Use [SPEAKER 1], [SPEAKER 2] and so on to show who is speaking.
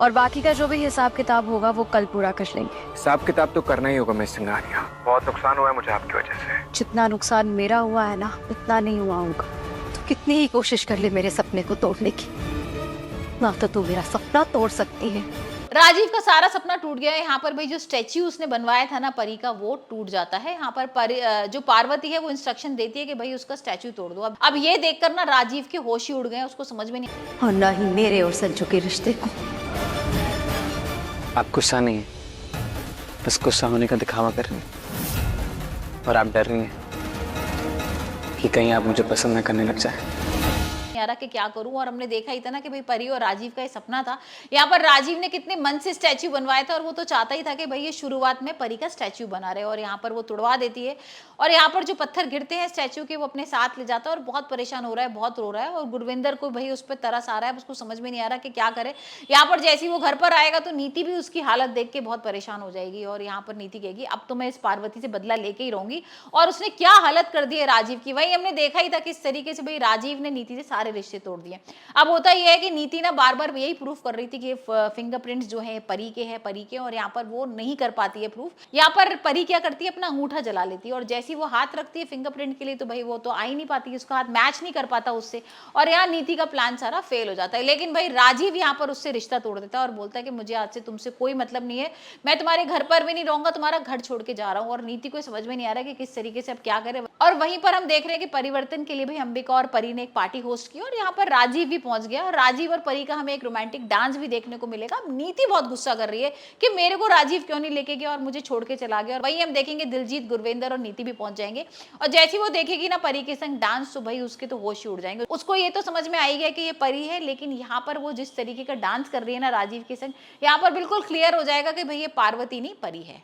[SPEAKER 1] और बाकी का जो भी हिसाब किताब होगा वो कल पूरा कर लेंगे।
[SPEAKER 2] हिसाब किताब तो करना ही होगा मिस सिंघानिया, बहुत नुकसान हुआ है मुझे आपकी वजह से।
[SPEAKER 1] जितना नुकसान मेरा हुआ है ना उतना नहीं हुआ होगा। तो कितनी ही कोशिश कर ले मेरे सपने को तोड़ने की, ना तो तू मेरा सपना तोड़ सकती है।
[SPEAKER 3] राजीव का सारा सपना टूट गया है। यहाँ पर भाई जो स्टैच्यू उसने बनवाया था ना परी का, वो टूट जाता है। यहाँ पर जो पार्वती है वो इंस्ट्रक्शन देती है कि भाई उसका स्टैच्यू तोड़ दो। अब ये देखकर ना राजीव के होश ही उड़ गए, उसको समझ में नहीं।
[SPEAKER 1] और ना ही मेरे और संजू के रिश्ते को।
[SPEAKER 2] आप गुस्सा नहीं है, बस गुस्सा होने का दिखावा कर रही हैं और आप डर रही हैं कि कहीं आप मुझे पसंद न करने लग जाए।
[SPEAKER 3] आ रहा कि क्या करूं। और हमने देखा ही था ना कि भाई परी और राजीव का ये सपना था। यहाँ पर राजीव ने कितने मन से स्टैच्यू बनवाया था और वो तो चाहता ही था कि भाई ये शुरुआत में परी का स्टैच्यू बना रहे, और यहाँ पर वो तुड़वा देती है। और यहाँ पर जो पत्थर गिरते हैं स्टैच्यू के वो अपने साथ ले जाता है और बहुत परेशान हो रहा है, बहुत रो रहा है। और गुरविंदर को भाई उस पर तरस आ रहा है, उसको समझ में नहीं आ रहा कि क्या करे। यहाँ पर जैसे ही वो घर पर आएगा तो नीति भी उसकी हालत देख के बहुत परेशान हो जाएगी। और यहाँ पर नीति कहेगी अब तो मैं इस पार्वती से बदला लेके ही रहूंगी। और उसने क्या हालत कर दी है राजीव की। वही हमने देखा ही था किस तरीके से भाई राजीव ने नीति से सारे रिश्ते तोड़ दिए। अब होता यह है कि नीति ना बार बार यही प्रूफ कर रही थी कि फिंगरप्रिंट्स जो है परी के हैं, परी के। और यहाँ पर वो नहीं कर पाती है प्रूफ। यहाँ पर परी क्या करती है, अपना अंगूठा जला लेती है। और जैसी वो हाथ रखती है फिंगरप्रिंट के लिए तो भाई वो तो आ ही नहीं पाती, उसका हाथ मैच नहीं कर पाता उससे। और यहाँ नीति का प्लान सारा फेल हो जाता है। लेकिन भाई राजीव यहाँ पर उससे रिश्ता तोड़ देता है और बोलता है कि मुझे आज से तुमसे कोई मतलब नहीं है, मैं तुम्हारे घर पर भी नहीं रहूंगा, तुम्हारा घर छोड़ के जा रहा हूँ। और नीति को समझ में नहीं आ रहा कि किस तरीके से अब क्या करे। और वहीं पर हम देख रहे हैं कि परिवर्तन के लिए भाई अंबिका और परी ने एक पार्टी होस्ट की और यहाँ पर राजीव भी पहुंच गया। और राजीव और परी का हमें एक रोमांटिक डांस भी देखने को मिलेगा। नीति बहुत गुस्सा कर रही है कि मेरे को राजीव क्यों नहीं लेके गया और मुझे छोड़ के चला गया। और वहीं हम देखेंगे दिलजीत, गुरविंदर और नीति भी पहुंच जाएंगे। और जैसी वो देखेगी ना परी के संग डांस तो भाई उसके तो होश ही उड़ जाएंगे। उसको ये तो समझ में आई गया कि ये परी है, लेकिन यहाँ पर वो जिस तरीके का डांस कर रही है ना राजीव के संग, यहाँ पर बिल्कुल क्लियर हो जाएगा कि भाई ये पार्वती नहीं परी है।